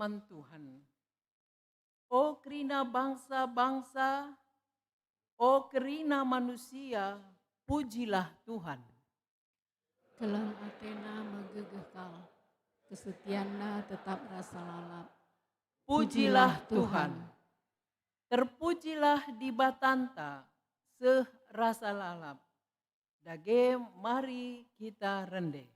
firman Tuhan. O kerina bangsa-bangsa, o kerina manusia, pujilah Tuhan. Kelam Athena megegehkal, kesetiaanna tetap rasa lalap. Pujilah Tuhan. Terpujilah di batanta, serasa lalap. Dage mari kita rende.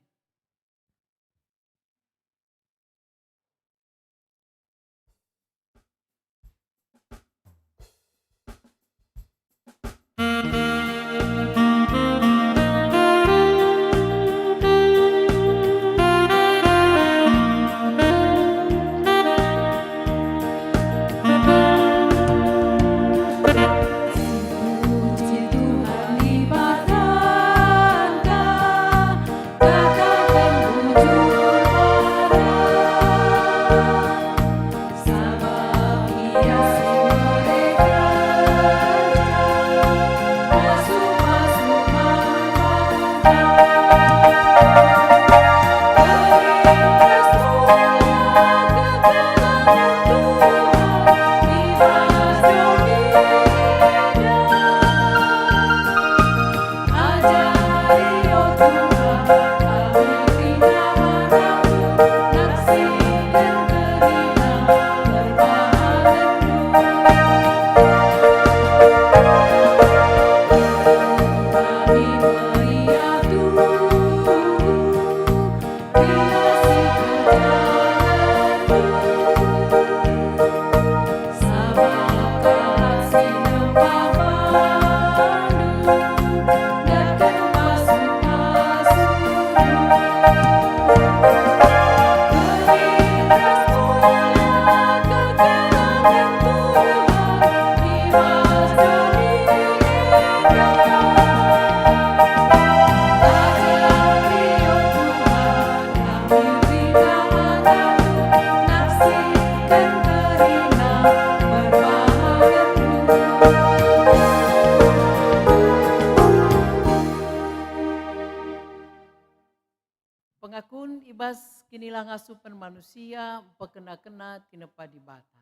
Pengakun ibas kinilah ngasupan manusia pekena-kena tinepa di bata.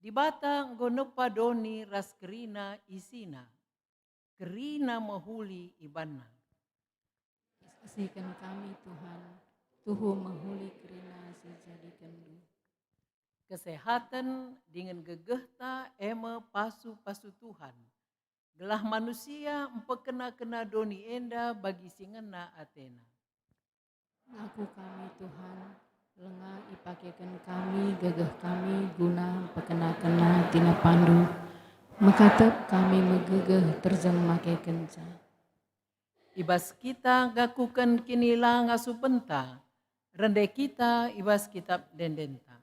Di bata nggonepa doni ras kerina isina. Kerina mahuli ibanna. Kasihkan kami Tuhan, Tuhu menghuli kerina si jadikan du. Kesehatan dengan gegehta ema pasu-pasu Tuhan. Gelah manusia empekena-kena doni enda bagi singena Athena. Ngaku kami Tuhan, lengah ipakekan kami, gegeh kami, guna pekena-kena tina pandu. Mekatep kami megegeh terjeng make kenca. Ibas kita gakukan kinilah ngasupenta, rende kita ibas kitab dendenta.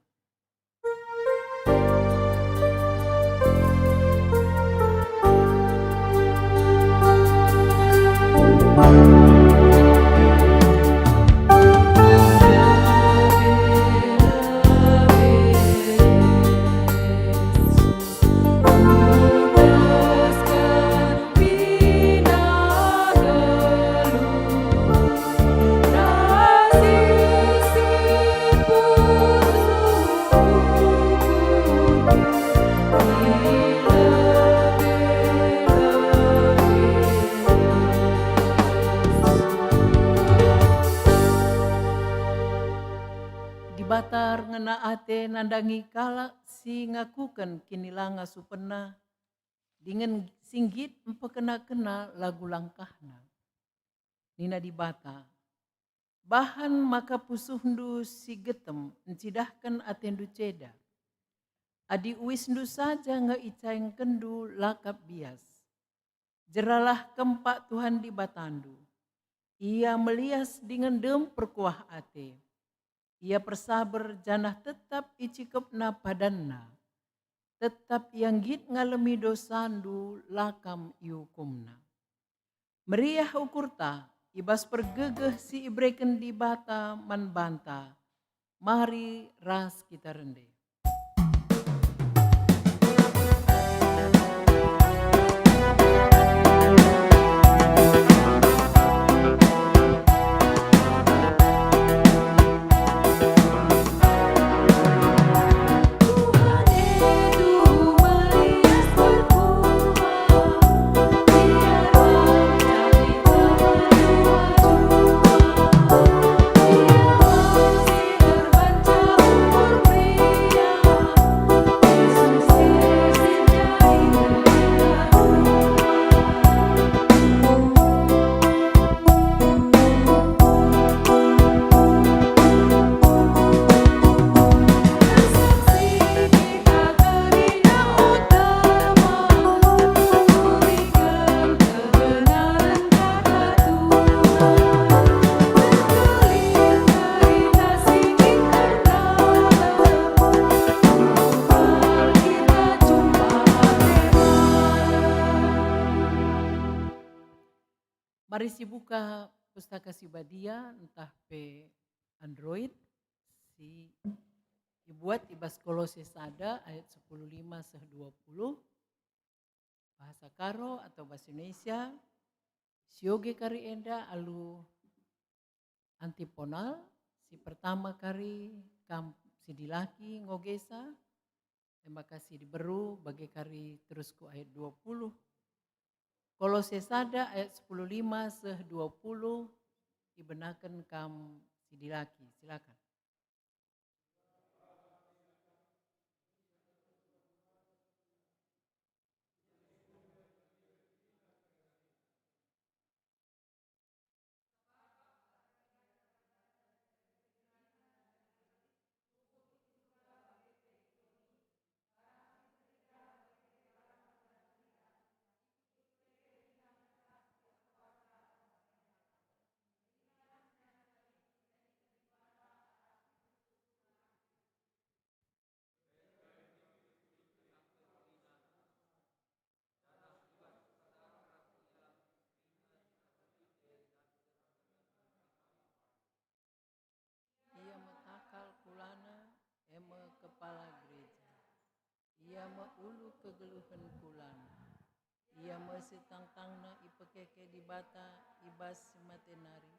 Batar ngena ate nandangi kala si ngakukan kinilah ngasupena dengan singgit empekena-kena lagu langkahna. Nina di bata. Bahan maka pusuhndu si getem encidahkan atendu ceda. Adi uisndu saja ngeicaing kendu lakap bias. Jeralah kempak Tuhan di batandu. Ia melias dengan dem perkuah ate. Ia persabar janah tetap icikepna padanna. Tetap yang git ngalemi dosandu lakam iukumna. Meriah ukurta ibas pergegeh si ibreken di bata man banta. Mari ras kita rende. Mari si buka pustaka si Badia entah pe Android si dibuat ibas Kolose sada ayat 15-20 bahasa Karo atau bahasa Indonesia. Sioge kari enda alu antiponal si pertama kari kam si dilaki ngogesa. Terima kasih diberu bagi kari terusku ayat 20. Kolose sada ayat 15-20 dibenakan kam si dilaki. Silakan. Ia metakal kulana ema kepala gereja. Ia meulu kegeluhan kulana. Ia mesitang-tangna ipekeke di bata ibas matenaari.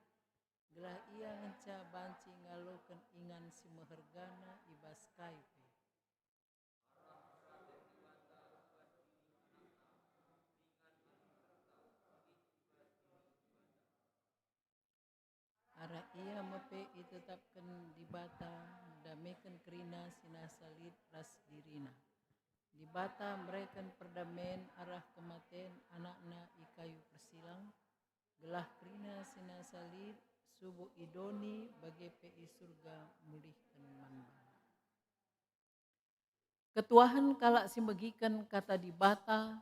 Gelah ia ngenca banci ngalokan ingan si mehergana ibas kaipe. Ara ia mepe itetapkan di bata damekan kerina sinasalit ras dirina. Di bata mereka perdamen arah kematian anakna ikayu persilang. Gelah kerina sinasalit subuh idoni bagi PI surga mulihkan manda. Ketuahan kalak si megikan kata di bata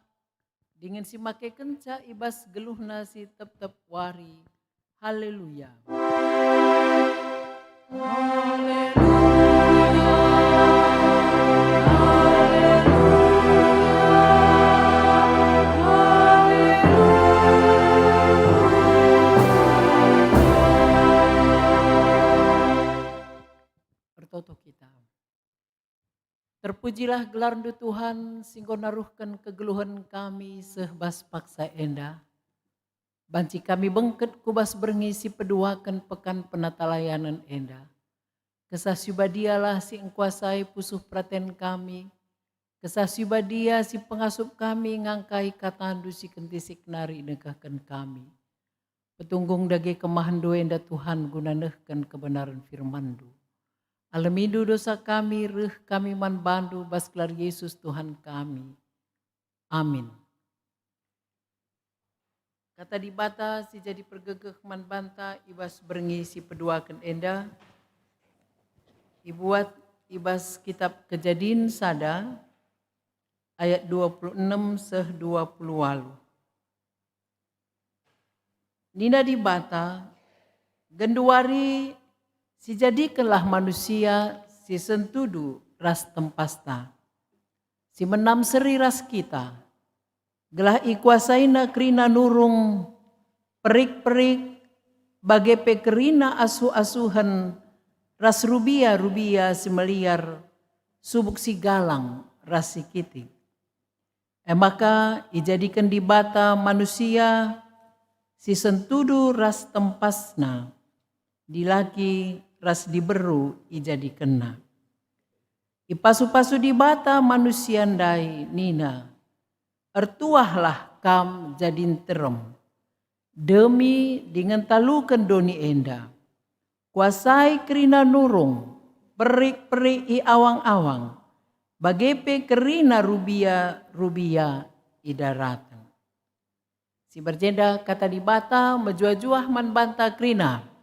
dengan si make kenca ibas geluh nasi tep-tep wari. Haleluya. Bertoto kita. Terpujilah gelar Tuhan singgo naruhkan kegeluhan kami sehbas paksa enda. Banci kami bengket kubas berngisi peduakan pekan penatalayanan enda. Kesasubadialah si engkuasai pusuh praten kami. Kesasubadia si pengasup kami ngangkai katandu si kentisik nari negahkan kami. Petunggung dage kemahandu enda Tuhan gunanehkan kebenaran firmandu. Alamidu dosa kami, reh kami man bandu, basklar Yesus Tuhan kami. Amin. Kata di bata si jadi pergegeh man banta, ibas berengi si peduakan enda. Ibuat ibas kitab Kejadian sada, ayat 26-20 walu. Nina di bata, genduari si jadikanlah manusia si sentudu ras tempasta. Si menam seri ras kita. Gelah ikuasaina kerina nurung perik-perik bagai pekerina asu-asuhan ras rubia si meliar subuk si galang ras si kiti. Maka ijadikan di bata manusia si sentudu ras tempasna. Dilaki ras diberu ijadi kena. Ipasu-pasu di bata manusia ndai nina. Ertuahlah kam jadin terem. Demi dengan talukan doni enda. Kuasai kerina nurung. Perik-perik i awang-awang. Bagepe kerina rubia idaratan. Si berjenda kata di bata menjuah-juah man banta kerina.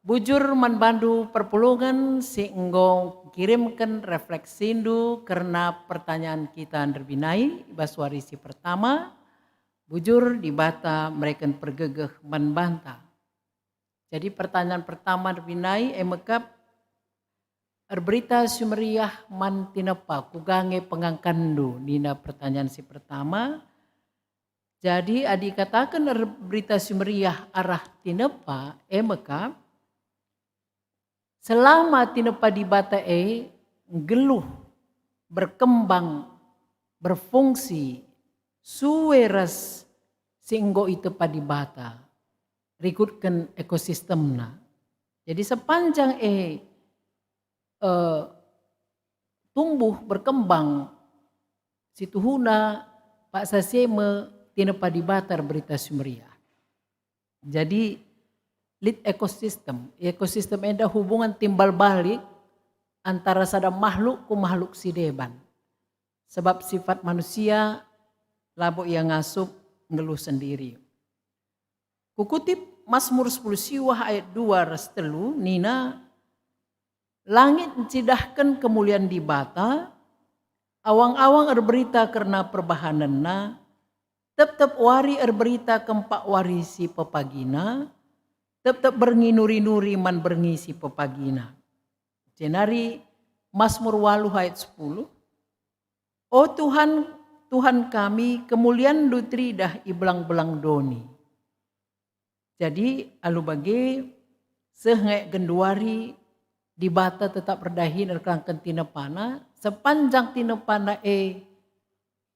Bujur man bandu perpulungan si enggo kirimkan refleksindu karena pertanyaan kita terbinai baswari si pertama. Bujur di bata mereka pergegeh man banta. Jadi pertanyaan pertama terbinai emekap erberita sumeriah man tinapa kugange pengangkandu nina pertanyaan si pertama. Jadi adik katakan berita sumeriah arah tinepa emeka selama tinepa di bata geluh berkembang berfungsi suweras singgo itu padi bata rikutkan ekosistemna. Jadi sepanjang tumbuh berkembang situhuna Pak Saseme tina padi batar berita sumeriah. Jadi lead ekosistem enda hubungan timbal balik antara sada makhluk ku makhluk sideban. Sebab sifat manusia labo yang ngasup ngeluh sendiri. Kukutip Mazmur 10 siwah ayat 2 ras telu nina langit cidahkan kemuliaan di bata awang-awang berita karena perbahananna tetap wari berita kempak wari si pepagina tetap bernginuri-nuri man berngi si pepagina. Jenari Mazmur 8 ayat 10. Oh Tuhan, Tuhan kami kemuliaan dutri dah iblang-belang doni. Jadi alu bagi sehengek genduari di bata tetap berdahin erkangkan tinepana sepanjang tinepana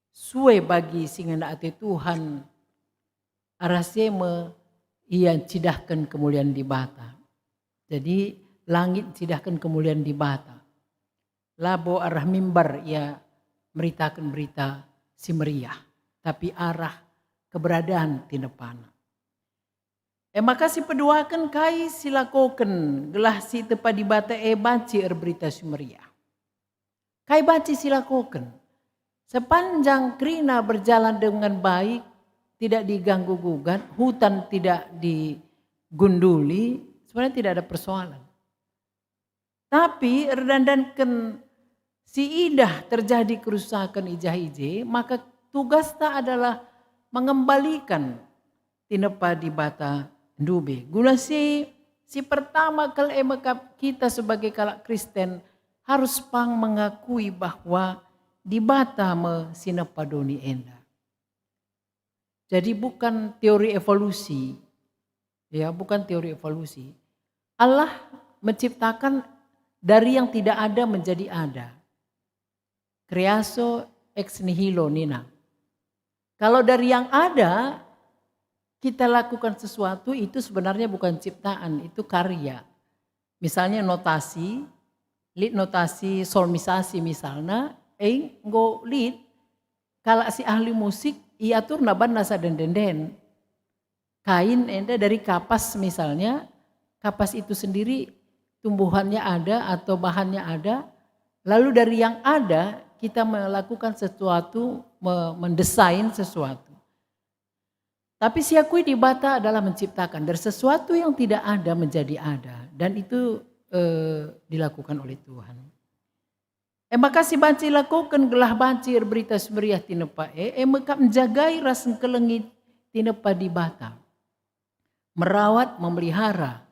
suwe bagi singanda ati Tuhan araseme ia cidahkan kemuliaan di bata. Jadi langit cidahkan kemuliaan di bata. Labo arah mimbar ia meritakan berita si meriah. Tapi arah keberadaan tinepana. Maka si peduakan kai silakoken gelah si tepa di bata baci berita si meriah. Kai baci silakoken. Sepanjang krina berjalan dengan baik, tidak diganggu gugat, hutan tidak digunduli, sebenarnya tidak ada persoalan. Tapi redandankan si idah terjadi kerusakan ijah-ije, maka tugas tak adalah mengembalikan tinepa di bata ndube. Guna si pertama kali kita sebagai kalak Kristen harus pang mengakui bahwa di bata me sinepa doni enda. Jadi bukan teori evolusi, ya bukan teori evolusi. Allah menciptakan dari yang tidak ada menjadi ada. Creatio ex nihilo nina. Kalau dari yang ada kita lakukan sesuatu itu sebenarnya bukan ciptaan, itu karya. Misalnya notasi, lead notasi solmisasi misalnya, nggo lead, kalau si ahli musik iatur naban nasa denden. Kain enda dari kapas misalnya, kapas itu sendiri tumbuhannya ada atau bahannya ada, lalu dari yang ada kita melakukan sesuatu, mendesain sesuatu. Tapi siakui di bata adalah menciptakan dari sesuatu yang tidak ada menjadi ada. Dan itu dilakukan oleh Tuhan. Maka si banci lakukan gelah banci berita semeriah tinepa maka menjagai rasen kelengit tinepa di bata. Merawat, memelihara.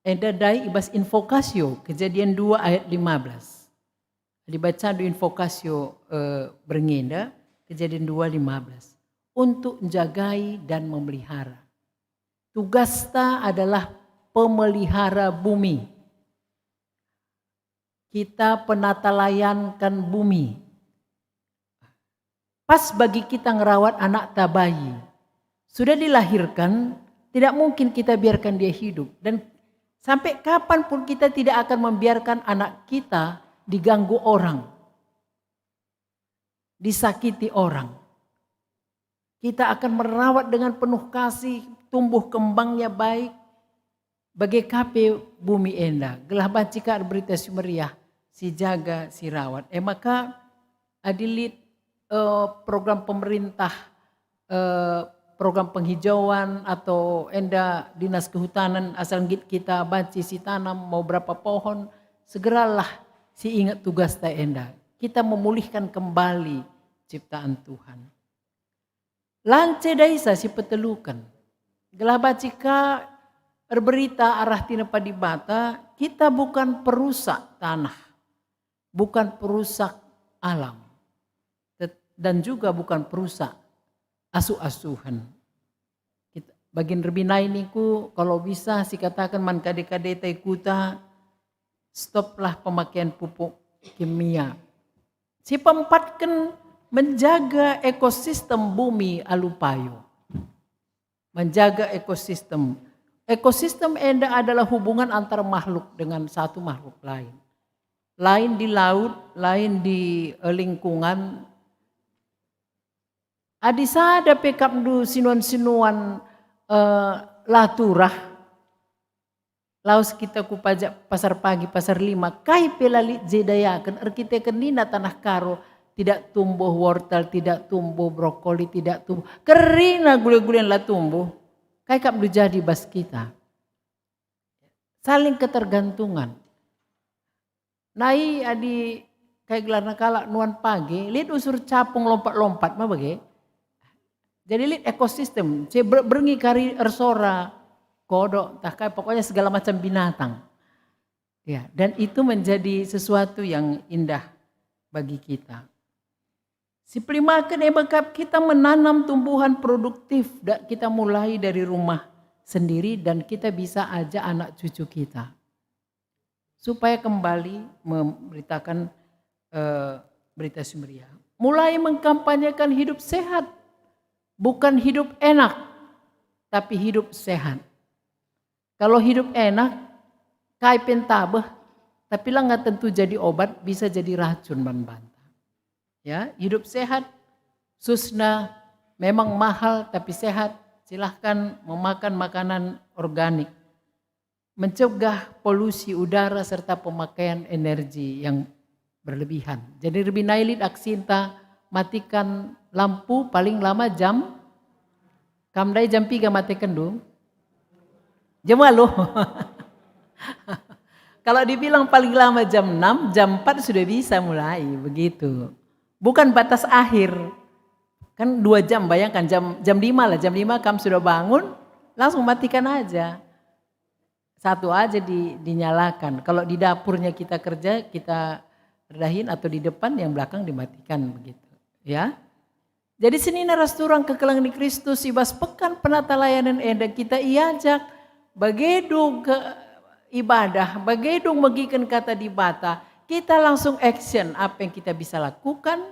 Dai ibas invokasio Kejadian 2 ayat 15. Dibaca di invokasio berngenda Kejadian 2:15. Untuk menjagai dan memelihara. Tugasnya adalah pemelihara bumi. Kita penatalayankan bumi. Pas bagi kita ngerawat anak bayi. Sudah dilahirkan, tidak mungkin kita biarkan dia hidup. Dan sampai kapanpun kita tidak akan membiarkan anak kita diganggu orang. Disakiti orang. Kita akan merawat dengan penuh kasih, tumbuh kembangnya baik. Bagai kape bumi enda, gelah bancika berita sumeriah, si jaga, si rawat. Maka adilit program pemerintah, program penghijauan atau enda dinas kehutanan asal kita banci si tanam mau berapa pohon, segeralah si ingat tugas ta enda. Kita memulihkan kembali ciptaan Tuhan. Lance daisa si petelukan. Gelah bacika berberita arah tinepa di bata, kita bukan perusak tanah. Bukan perusak alam. Dan juga bukan perusak asuh-asuhan. Bagin rebinai niku kalau bisa si katakan man kade-kade tai kuta, stoplah pemakaian pupuk kimia. Si pempatkan menjaga ekosistem bumi alupayo. Menjaga ekosistem. Ekosistem enda adalah hubungan antara makhluk dengan satu makhluk lain. Lain di laut, lain di lingkungan. Adisada pekap du sinuan-sinuan laturah. Laos kita ku pajak pasar pagi, pasar 5. Kai pelali jedayakan arkiteken nina tanah karo. Tidak tumbuh wortel, tidak tumbuh brokoli, tidak tumbuh. Kerina gule-gulen lah tumbuh. Kai kap du jadi bas kita. Saling ketergantungan. Nai adi kai gelar nakala nuan pagi. Lihat usur capung lompat-lompat mah bagi. Jadi lihat ekosistem. Berengi kari ersora. Kodok, pokoknya segala macam binatang. Ya, dan itu menjadi sesuatu yang indah bagi kita. Si primaken ebekap kita menanam tumbuhan produktif. Kita mulai dari rumah sendiri dan kita bisa ajak anak cucu kita. Supaya kembali memberitakan berita Sumeria. Mulai mengkampanyekan hidup sehat. Bukan hidup enak, tapi hidup sehat. Kalau hidup enak, kai pentabeh, tapi lah nggak tentu jadi obat, bisa jadi racun bantah. Ya, hidup sehat, susna memang mahal tapi sehat. Silahkan memakan makanan organik, mencegah polusi udara serta pemakaian energi yang berlebihan. Jadi lebih nailit aksinta matikan lampu paling lama jam, kamdai jam 3 matikan dulu. Jam loh. Kalau dibilang paling lama jam 6, jam 4 sudah bisa mulai begitu. Bukan batas akhir. Kan 2 jam, bayangkan jam 5 lah, jam 5 kamu sudah bangun, langsung matikan aja. Satu aja dinyalakan. Kalau di dapurnya kita kerja, kita redahin atau di depan, yang belakang dimatikan begitu. Ya. Jadi senina rasturang kekelangan di Kristus, ibas pekan penata layanan enda kita iajak. Bagedung ke ibadah, bagedung magikan kata di bata, kita langsung action apa yang kita bisa lakukan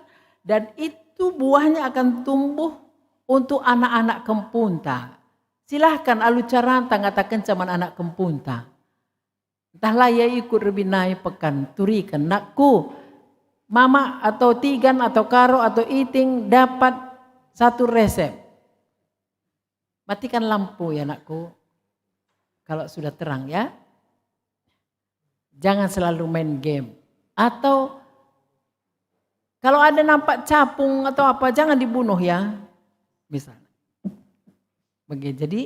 dan itu buahnya akan tumbuh untuk anak-anak kempunta. Silahkan alu caranta ngatakan cuman anak kempunta. Entahlah ya ikut rebinai pekan, turikan nakku, mama atau tigan atau karo atau iting dapat satu resep. Matikan lampu ya nakku. Kalau sudah terang ya, jangan selalu main game. Atau kalau ada nampak capung atau apa, jangan dibunuh ya. Misalnya. Begitu. Jadi,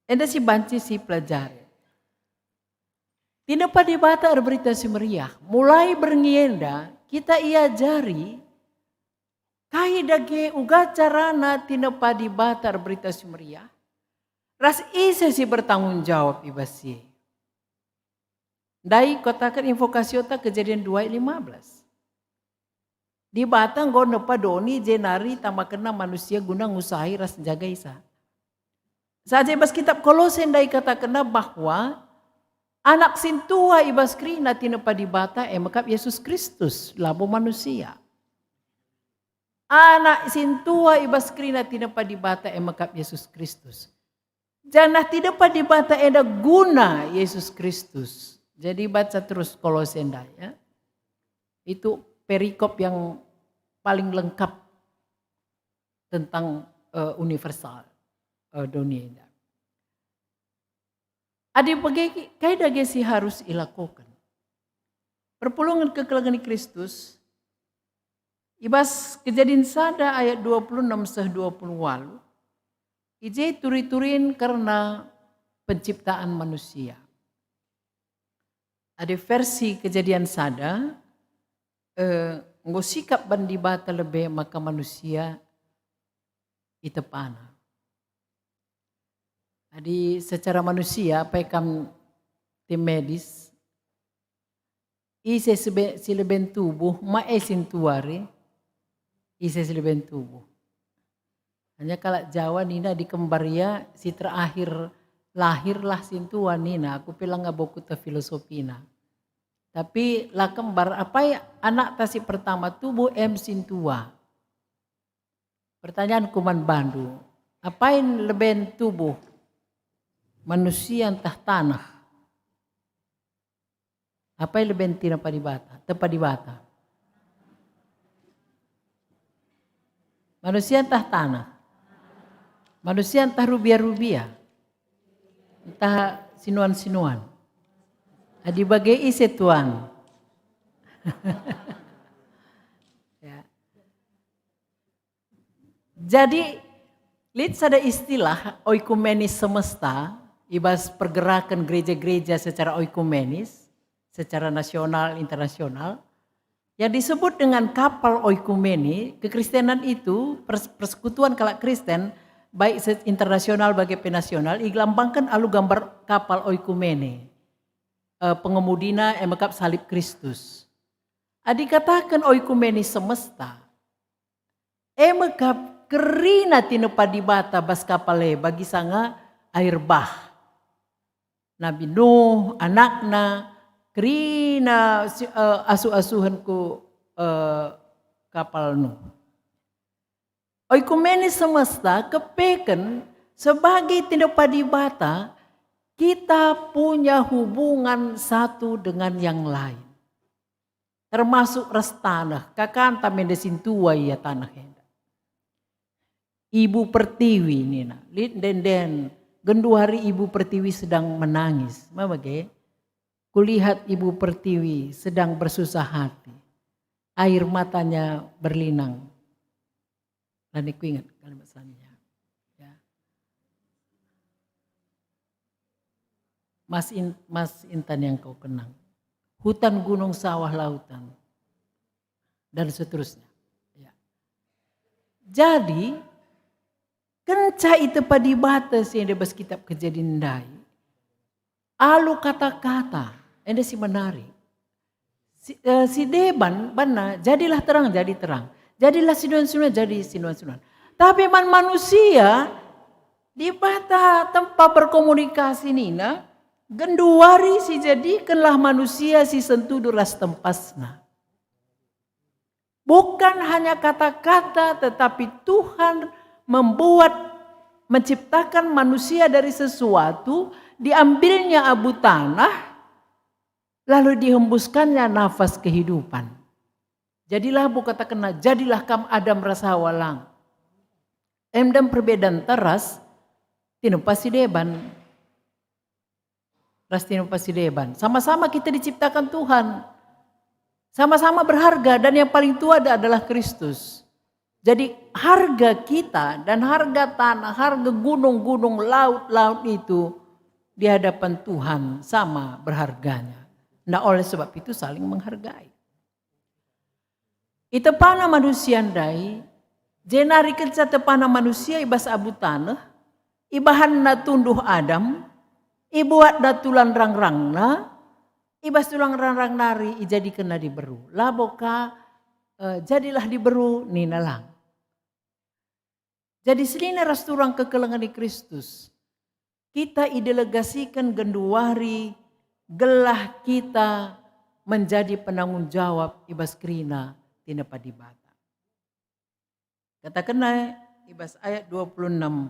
enda si banci si pelajari. Tidak pada bata berita si meriah. Mulai berngienda, kita iajari. Kai dage uga carana tina pada bata berita si meriah. Ras isa si bertanggung jawab ibasi. Dai kotakan invokasiota kejadian 2:15. Di batang go nepa doni jenari tama kena manusia guna ngusahi ras jaga isa. Saja ibas kitab Kolose dai kata kena bahwa anak sintua ibas krina tinepa di bata emakap Yesus Kristus labo manusia. Anak sintua ibas krina tinepa di bata emakap Yesus Kristus. Janah tidak pada bata eda guna Yesus Kristus. Jadi baca terus Kolose ya. Itu perikop yang paling lengkap tentang universal dunia. Adi bagi kaida gesi harus ilakukan. Perpulungan kekelangan Kristus. Ibas kejadian sada ayat 26-28. Ije turi-turin karena penciptaan manusia. Ada versi kejadian sada, ngosikap bandi bata lebih maka manusia itepana. Jadi secara manusia, pekam tim medis, ise sileben tubuh, maesin tuare, Ise si leben tubuh. Hanya kalau Jawa Nina di Kembaria si terakhir lahirlah sintua Nina. Aku bilang nggak boku ta filosofina. Tapi lah kembar apa ya anak tasi pertama tubuh sintua. Pertanyaan kuman Bandu. Apain leben tubuh manusia entah tanah? Apain leben tina padibata? Tepadibata. Manusia entah tanah. Manusia entah rubia-rubia. Entah sinuan-sinuan. Adi bagai ise tuan. Ya. Jadi, lihat ada istilah oikumenis semesta, ibas pergerakan gereja-gereja secara oikumenis, secara nasional, internasional, yang disebut dengan kapal oikumeni, kekristenan itu, persekutuan kalak Kristen, baik internasional bagi penasional, iglambangkan alu gambar kapal oikumeni, pengemudina emakap salib Kristus. Dikatakan oikumeni semesta, emakap kerina tino padibata bas kapale bagi sanga air bah. Nabi Nuh, anakna, kerina asuh-asuhanku kapal Nuh. Oikumeni semesta kepeken sebagai tindak padibata kita punya hubungan satu dengan yang lain. Termasuk ras tanah, kakanta mendesin tua ya tanah henda. Ibu Pertiwi nina, den gendu hari Ibu Pertiwi sedang menangis. Mabage? Kulihat Ibu Pertiwi sedang bersusah hati. Air matanya berlinang. Dan aku ingat kalimat sannya. Ya. Mas Intan yang kau kenang. Hutan, gunung, sawah, lautan. Dan seterusnya. Ya. Jadi, kenca itu padibata sih yang dibahas kitab Kejadian dai. Alu kata-kata, ini si menarik. Si deban, bana, jadilah terang, jadi terang. Jadilah sinuan-sinuan, jadi sinuan-sinuan. Tapi manusia, di bata tempat berkomunikasi nina, genduari si jadikanlah manusia si sentudu ras tempasna. Bukan hanya kata-kata, tetapi Tuhan menciptakan manusia dari sesuatu, diambilnya abu tanah, lalu dihembuskannya nafas kehidupan. Jadilah kata kena, jadilah kam Adam rasa walang. Dan perbedaan teras, tinupasi deban. Ras tinupasi deban. Sama-sama kita diciptakan Tuhan. Sama-sama berharga dan yang paling tua adalah Kristus. Jadi harga kita dan harga tanah, harga gunung-gunung, laut-laut itu di hadapan Tuhan sama berharganya. Nah oleh sebab itu saling menghargai. Itu pana manusia ndai, jenari kerja tepana manusia ibas abu tanah, ibahan na tunduh Adam, ibuat na tulang rang-rangna, ibas tulang rang-rang nari ijadi kena diberu. Laboka jadilah diberu nina lang. Jadi selina ras turang kekelengan di Kristus. Kita idelegasikan genduari gelah kita menjadi penanggung jawab ibas krina tina padibata. Katakanlah ibas ayat 26.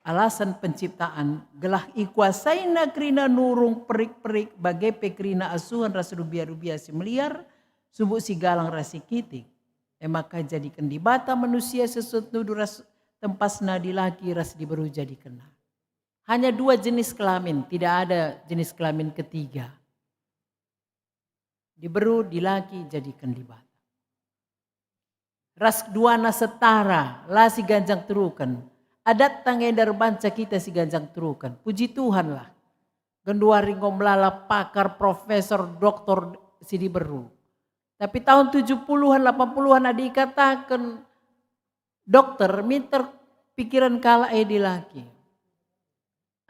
Alasan penciptaan gelah ikuasaina krina nurung perik-perik bagai pekrina asuhan ras rubia-rubia si meliar subuk si galang rasi kitik. Maka jadikan di bata manusia sesuatu ras tempasna di laki ras diberu jadi kena. Hanya 2 jenis kelamin, tidak ada jenis kelamin ketiga. Diberu di laki jadikan di bata. Ras duana setara, lah si ganjang terukan. Adat tangedar banca kita si ganjang terukan. Puji Tuhan lah. Genduari ngomlala pakar, profesor, doktor si diberu. Tapi tahun 70-an, 80-an ada dikatakan dokter minta pikiran kala di laki.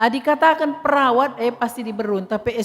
Dikatakan perawat pasti diberun, tapi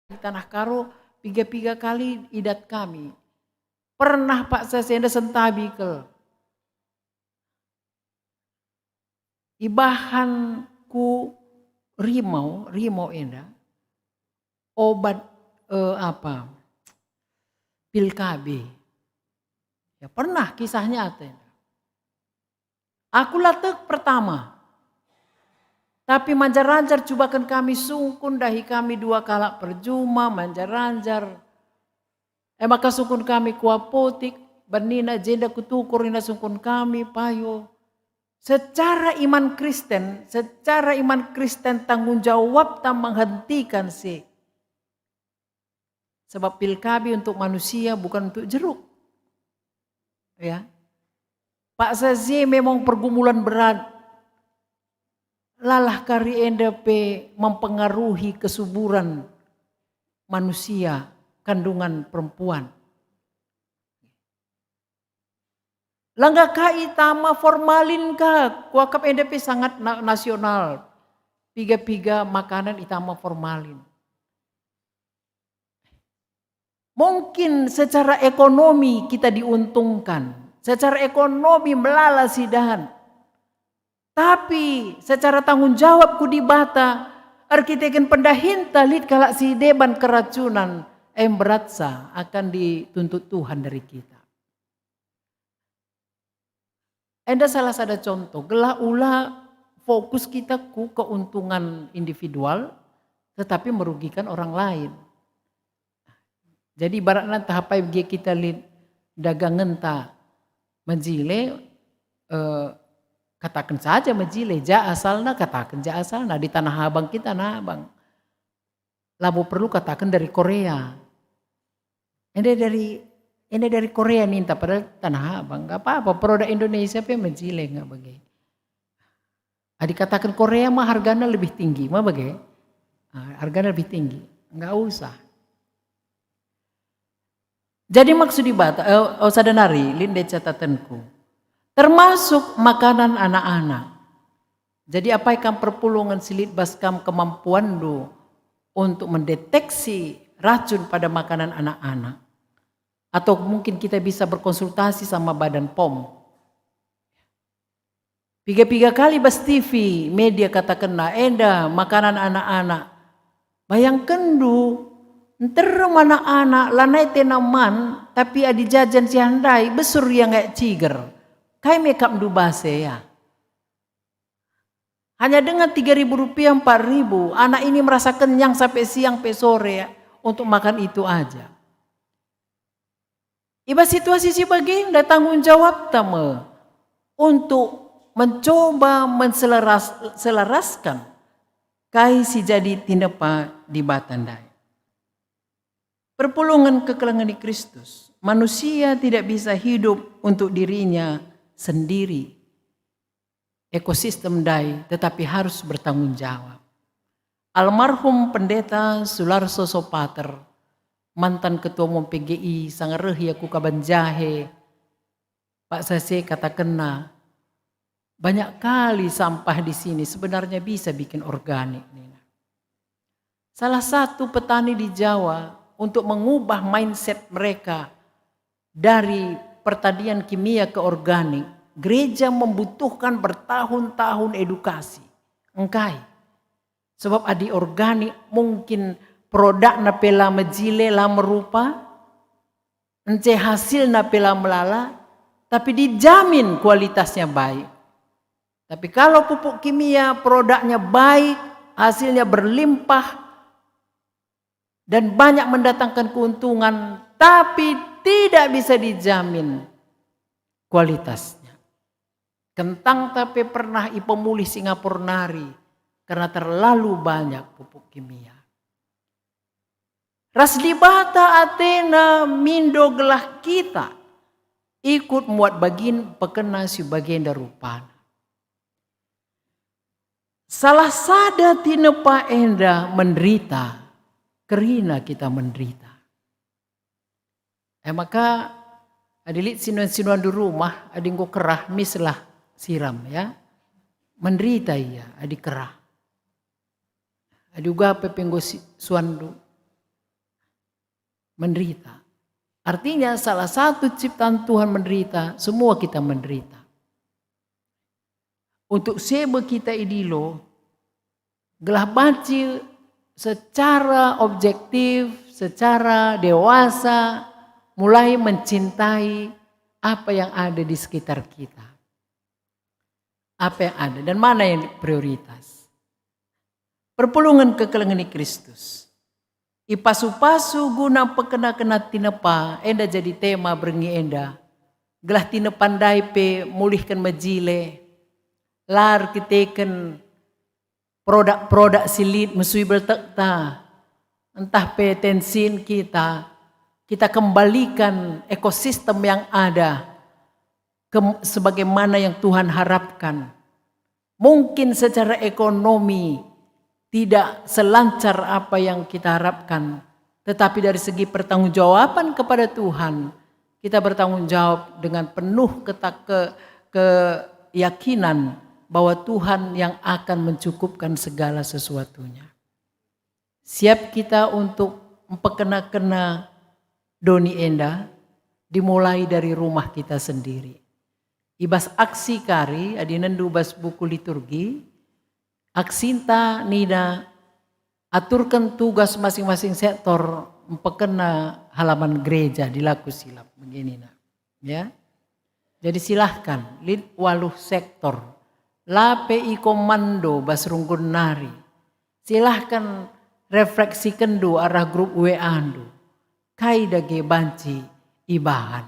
di Tanah Karo, piga-piga kali idat kami. Pernah Pak Sasenda sentabi ke. Ibahan ku rimau enda. Obat pil KB. Ya pernah kisahnya ada. Aku latek pertama. Tapi manjar-ranjar cubakan kami sungkun dahi kami 2 kala perjuma manjar-ranjar. Maka sungkun kami kuapotik, bernina jenda kutukur ina sungkun kami payo. Secara iman Kristen tanggung jawab tak menghentikan sih. Sebab pil KB untuk manusia bukan untuk jeruk. Ya. Pak Sazi memang pergumulan berat. Lalah kari NDP mempengaruhi kesuburan manusia, kandungan perempuan. Langga kai tama formalin ka, kuakap NDP sangat nasional. Piga-piga makanan itama formalin. Mungkin secara ekonomi kita diuntungkan, secara ekonomi melala sidahan. Tapi secara tanggung jawab ku dibata, arkiteken pendahinta lid kalak si deban keracunan beratsa akan dituntut Tuhan dari kita. Enda salah satu contoh, gelah ula fokus kita ku keuntungan individual tetapi merugikan orang lain. Jadi ibaratnya tahapai kita lid dagangan ta menjile katakan saja menjile, asalna katakan asalna di Tanah Abang kita Tanah Abang. Labu perlu katakan dari Korea. Ini dari Korea ninta padahal Tanah Abang, gak apa-apa produk Indonesia pe menjile nggak bagai. Dikatakan Korea mah harganya lebih tinggi, mah bagai. Harganya lebih tinggi, nggak usah. Jadi maksud dibata, sadanari linde catatanku. Termasuk makanan anak-anak. Jadi apa ikan perpulungan silit baskam kemampuan do untuk mendeteksi racun pada makanan anak-anak. Atau mungkin kita bisa berkonsultasi sama Badan POM. Piga-piga kali Bas TV media katakan enda makanan anak-anak. Bayangkan do ntar anak-anak lanai tenaman tapi adi jajan si handai besur yang gak ciger. Kai makeup du base ya. Hanya dengan 3.000 rupiah 4.000 anak ini merasa kenyang sampai siang sampai sore ya, untuk makan itu aja. Iba situasi si bagian dah tanggung jawab tama untuk mencoba menselaraskan kai si jadi tinapa di batandai. Perpulungan kekelangan di Kristus. Manusia tidak bisa hidup untuk dirinya sendiri. Ekosistem dai tetapi harus bertanggung jawab. Almarhum Pendeta Sularso Sopater, mantan ketua umum PGI, sangareh ya ku kabanjahe. Pak Sase kata kena, banyak kali sampah di sini sebenarnya bisa bikin organik. Salah satu petani di Jawa untuk mengubah mindset mereka dari pertanian kimia ke organik, gereja membutuhkan bertahun-tahun edukasi. Engkai. Sebab adi organik mungkin produk na pela mejile la merupa, ence hasil na pela melala, tapi dijamin kualitasnya baik. Tapi kalau pupuk kimia produknya baik, hasilnya berlimpah, dan banyak mendatangkan keuntungan, tapi tidak bisa dijamin kualitasnya. Kentang tapi pernah ipemulih Singapura nari karena terlalu banyak pupuk kimia. Rasdibata Athena mindo gelah kita ikut muat bagin pekena si bagian darupana. Salah sada tinepa enda menderita, kerina kita menderita. Maka adilit sinuan-sinuan di rumah, adingko kerah mislah siram ya. Menderita ia, adi kerah. Adi uga pepenggo suandu. menderita. Artinya salah satu ciptaan Tuhan menderita, semua kita menderita. Untuk sebe kita idilo, gelah baci secara objektif, secara dewasa, mulai mencintai apa yang ada di sekitar kita. Apa yang ada dan mana yang prioritas. Perpulungan kekelengan Kristus. Ipasu-pasu guna pekena-kena tinepa, enda jadi tema berengi enda. Gelah tinepan daipe mulihkan majile, lar kiteken produk-produk silit mesui bertekta, entah petensin kita kembalikan ekosistem yang ada sebagaimana yang Tuhan harapkan. Mungkin secara ekonomi tidak selancar apa yang kita harapkan, tetapi dari segi pertanggungjawaban kepada Tuhan, kita bertanggung jawab dengan penuh keyakinan bahwa Tuhan yang akan mencukupkan segala sesuatunya. Siap kita untuk mempekena-kena doni enda, dimulai dari rumah kita sendiri. Ibas aksi kari, adinendu bas buku liturgi, aksinta nida aturkan tugas masing-masing sektor mempekena halaman gereja dilaku silap begini nah. Ya. Jadi silahkan lid waluh sektor LPI komando bas runggun nari. Silahkan refleksikan do arah grup WA andu. Kai dage banci ibahan.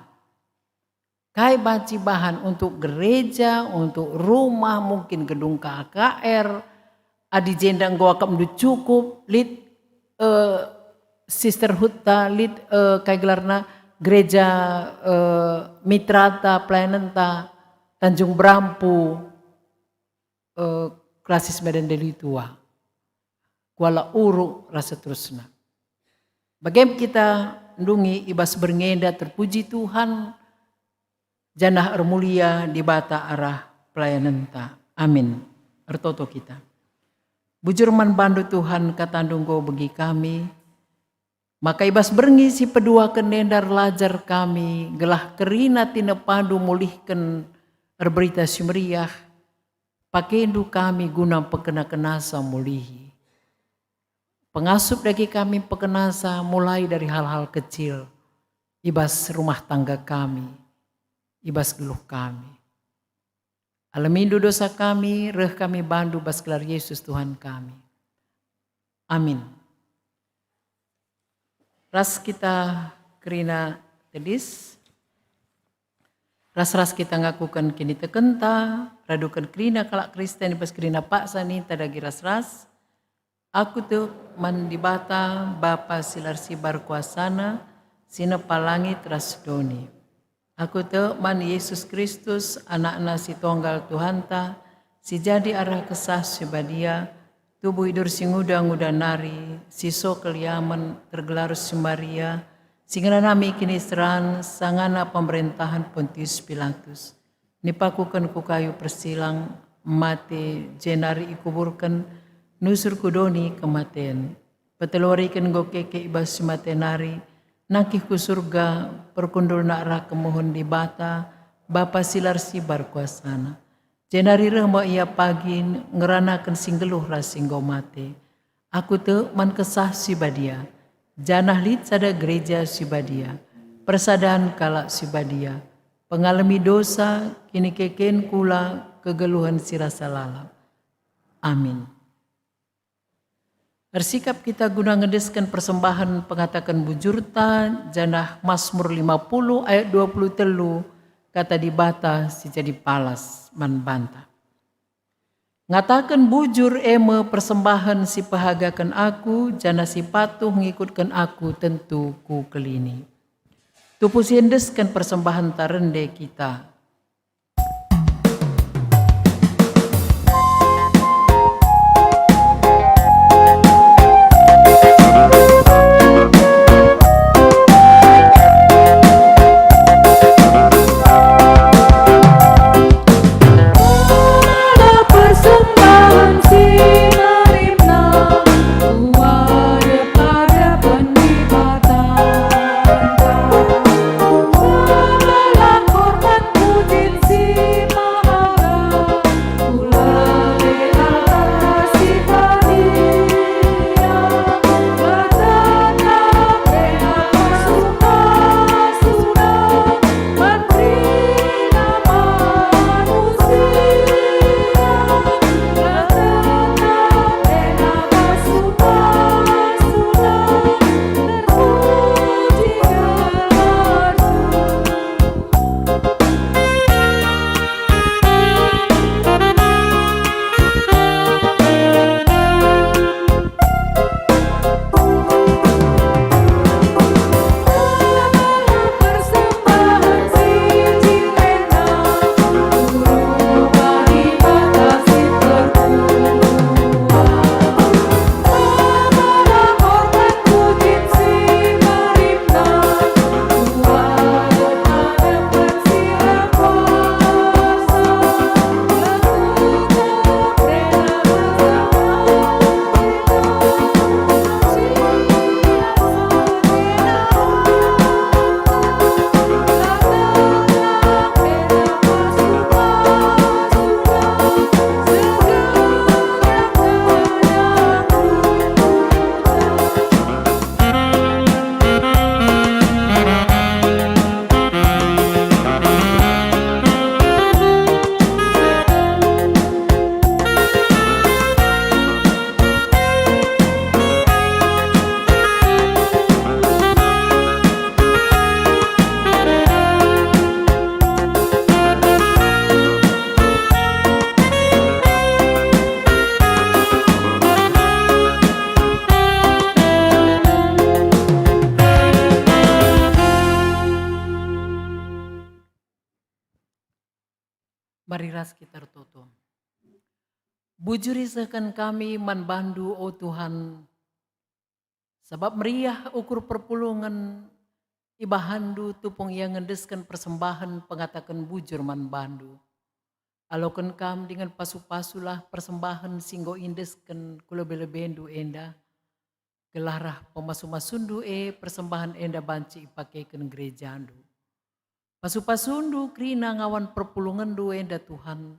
Kai banci bahan untuk gereja, untuk rumah, mungkin gedung KKR, adi jendang goa kam du cukup, lid sisterhood ta, lid kai gelarna gereja Mitrata, Planenta, Tanjung Brampu, Klasis Medan Deli Tua, Kuala Uru, rasa terusna. Bagaimana kita ndungi ibas berngenda terpuji Tuhan, janah ermulia di bata arah pelayanan ta. Amin. Ertoto kita. Bujurman bandu Tuhan katandunggo bagi kami. Maka ibas berngi si pedua kendendar lajar kami. Gelah kerina tina padu mulihkan erberita sumeriah. Pakendu kami guna pekena-kenasa mulihi. Pengasup bagi kami pekenasa mulai dari hal-hal kecil. Ibas rumah tangga kami. Ibas geluh kami. Alamindu dosa kami, reh kami bandu bas gelar Yesus Tuhan kami. Amin. Ras kita kerina tedis. Ras-ras kita ngakukan kini tekenta. Radukan kerina kalak Kristen ibas kerina paksa ni tadagi ras-ras. Aku tu mandibata Bapa Silarsi Barkuasana, Sina Palangit Rasdoni. Aku tu man Yesus Kristus, anak-anak si tunggal Tuhanta, si jadi arah kesah sibadia, tubuh hidur si nguda-nguda nari, si so keliaman tergelarus si Maria, si nami kini seran, sangana pemerintahan Pontius Pilatus. Nipakukan ku kayu persilang, mati jenari ikuburkan, nusur kudoni kematian. Petelorikan go keke ibas matenari. Nakih ku surga perkundul nakra kemohon di bata. Bapa Silarsi Barkuasana. Jenari remo ia pagi ngeranakan singgeluh rasinggo mate. Aku te man kesah sibadia. Janah lid sada gereja sibadia. Persadaan kalak sibadia. Pengalami dosa kini keken kula kegeluhan sirasa lalap. Amin. Bersikap kita guna ngedeskan persembahan pengatakan bujurta janah Mazmur 50 ayat 23 kata dibata si jadi palas man banta. Ngatakan bujur eme persembahan si pahagakan aku janah si patuh ngikutkan aku tentu ku kelini. Tupu siendeskan persembahan tarende kita. Mari ras kita tertutup. Bujuri sekan kami man bandu o Tuhan. Sebab meriah ukur perpulungan ibahandu tupung yang ngendeskan persembahan pengatakan bujur man bandu. Alokan kam dengan pasu-pasulah persembahan singgo indeskan kulebelebendu enda. Gelarah pemasu-masundu persembahan enda banci ipakaikan gerejandu. Pasu-pasundu krina ngawan perpulungan du enda Tuhan.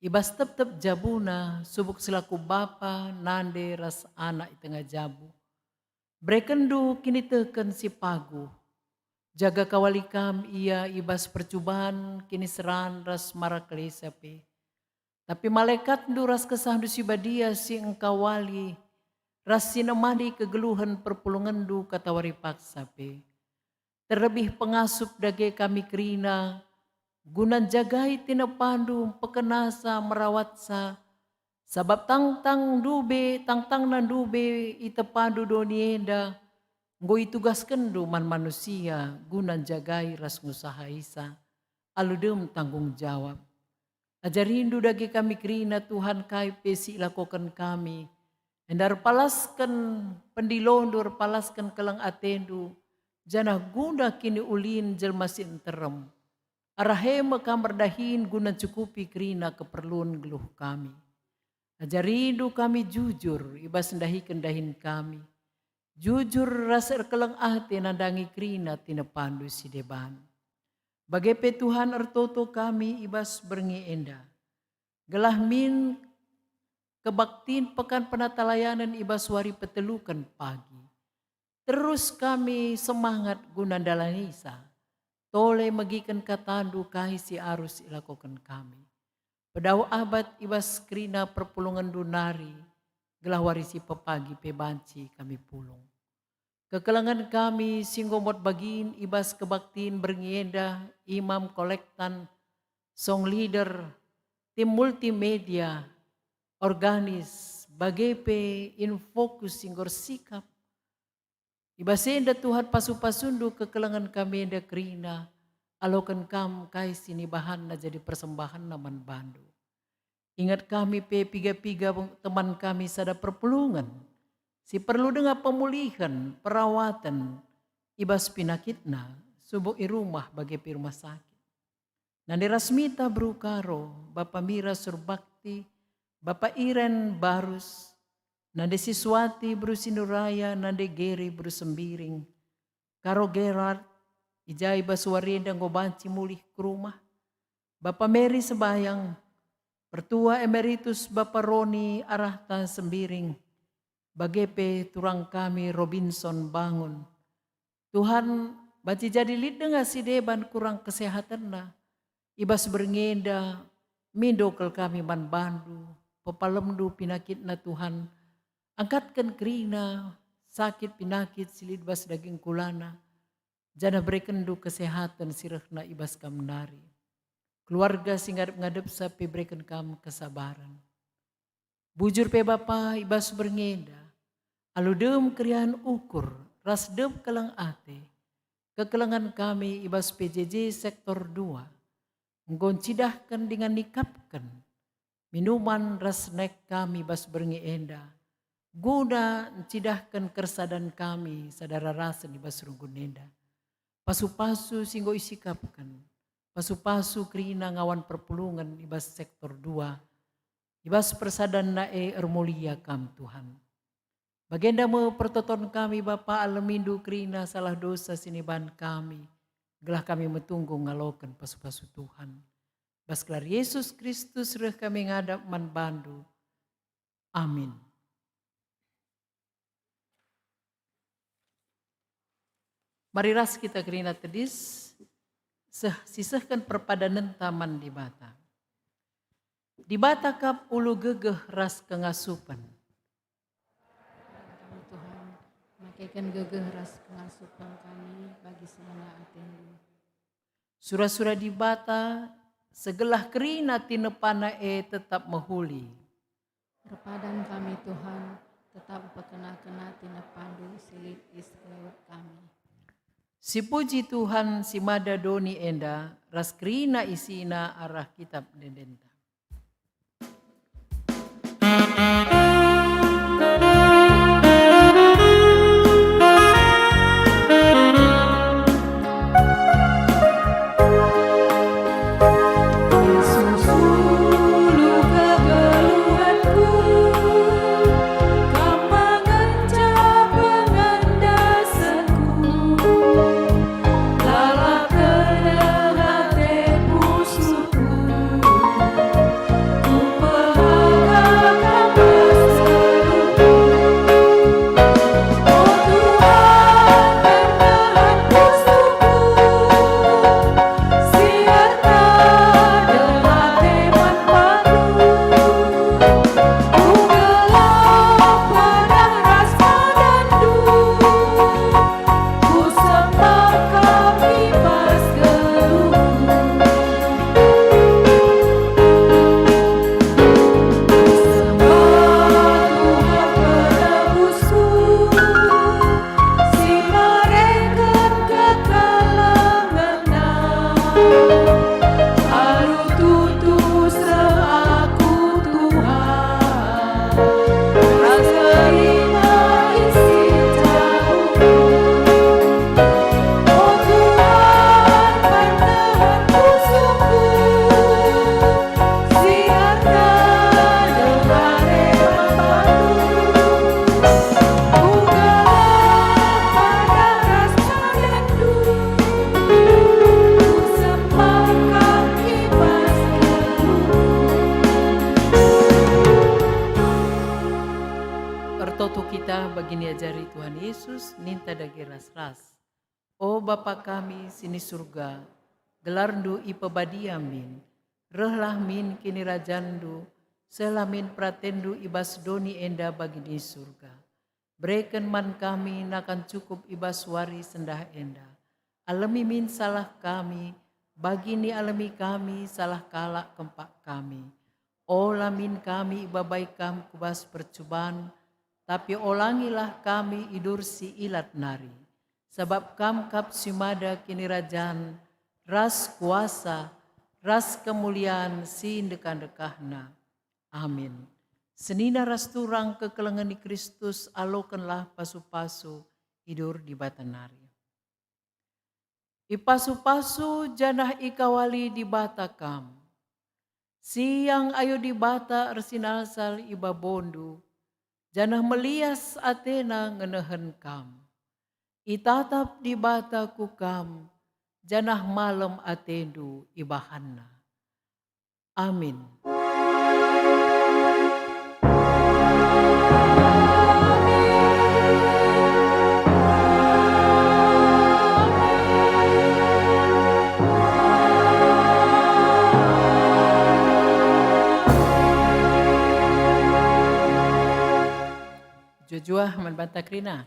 Ibas tep-tep jabuna subuk selaku bapa nande ras anak i tengah jabu. Brekendu kini teken si pagu. Jaga kawalikam ia ibas percubaan kini seran ras marakle sape. Tapi malaikat du ras kesandu si badia si engkau wali. Ras sinemadi kegeluhan perpulungan du katawari paksa pe. Terlebih pengasup dage kami kerina, gunan jagai tina pandu pekenasa merawatsa, sabab tang-tang nan dube ita pandu donienda, ngoi tugas kendu man manusia, gunan jagai ras ngusaha isa, aludem tanggung jawab. Ajarindu dage kami kerina Tuhan kai pesi lakukan kami, endar palaskan pendilondur palaskan kelang atendu, jana guna kini ulin jelmasin terem. Arahema kamar dahin guna cukupi kerina keperluan geluh kami. Ajaridu kami jujur ibas dahikan dahin kami. Jujur rasa kelang ate nandangi kerina tina pandu si deban. Bagepe Tuhan ertoto kami ibas berngi enda. Gelah min kebaktin pekan penatalayanan ibas wari petelukan pagi. Terus kami semangat guna dalanisa. Tole magikan katandu kahisi arus ilakokan kami. Pedau abad ibas krina perpulungan dunari. Gelah warisi pepagi pebanci kami pulung. Kekelangan kami singgomot bagin ibas kebaktin berngienda imam kolektan, song leader, tim multimedia, organis, bagepe infokus singgor sikap. Ibasenda Tuhan pasu-pasundu kekelangan kami enda kerina, alokan kam kai sini bahan na jadi persembahan naman bandu. Ingat kami piga-piga teman kami sada perpulungan, si perlu dengar pemulihan, perawatan, ibas pinakitna, subuh i rumah bagi rumah sakit. Nandi Rasmita Brukaro, Bapak Mira Surbakti, Bapak Iren Barus, nande Siswati Bru Sinuraya, nande Geri Bru Sembiring, Karo Gerard, Ijai Baswarenda ngobanci mulih ke rumah, Bapak Mary Sebayang, Pertua Emeritus Bapak Roni Arahta Sembiring, Bagepe turang kami Robinson Bangun. Tuhan baci jadi lideng si deban kurang kesehatan na, ibas berngenda, mindokel kami man bandu, pepalemdu pinakit na Tuhan, angkatkan kerina, sakit pinakit silid bas daging kulana. Jana berekendu kesehatan sirahna ibas kam nari. Keluarga singadep-ngadep sapi bereken kam kesabaran. Bujur pe Bapa ibas berngenda. Aludem krian ukur, rasdem kelang ate. Kekelangan kami ibas PJJ sektor 2. Nggoncidahkan dengan nikapkan. Minuman rasnek kami bas berngienda. Guna cidahkan kersadan kami sadara rasa di basrugunenda. Pasu-pasu singgo isikapkan. Pasu-pasu krina ngawan perpulungan ibas sektor 2. Ibas persadan nae ermulia kam Tuhan. Bagenda mo pertoton kami Bapa alamindu krina salah dosa siniban kami. Gelah kami metunggu ngalokan pasu-pasu Tuhan. Basklar Yesus Kristus reh kami ngadap man bandu. Amin. Mari ras kita kerina tedis, sisahkan perpadanan taman di bata. Di bata kap ulu gegeh ras kengasupan. Kami Tuhan, makaikan gegeh ras pengasupan kami bagi semua atendu. Surah-surah di bata, segelah kerina tinepana tetap mahuli. Perpadan kami Tuhan, tetap pekena-kena tina pandu silit iskelewat kami. Si puji Tuhan si mada doni enda raskrina isina arah kitab dedenta. Pertoto kita begini ajari Tuhan Yesus ninta dagi ras-ras. O Bapa kami sini surga, gelarndu ipebadiam min, rehlah min kini rajandu, selamin pratendu ibas doni enda bagi di surga. Breken man kami nakan cukup ibas wari sendah enda. Alami min salah kami, bagi ni alami kami salah kalak kempak kami. O lamin kami ibabai kam kubas percobaan, tapi olangilah kami idur si ilat nari. Sebab kam kap simada kini rajan, ras kuasa, ras kemuliaan si dekan-dekahna. Amin. Senina ras turang kekelengan di Kristus, alokenlah pasu-pasu idur di batanari. Ipasu-pasu janah ikawali di bata kam. Siang ayo di bata ersinalsal iba bondu, janah melias Athena ngenehen kam. Itatap di bataku kam, janah malam Atendu ibahanna. Amin. Jujua man banta krina.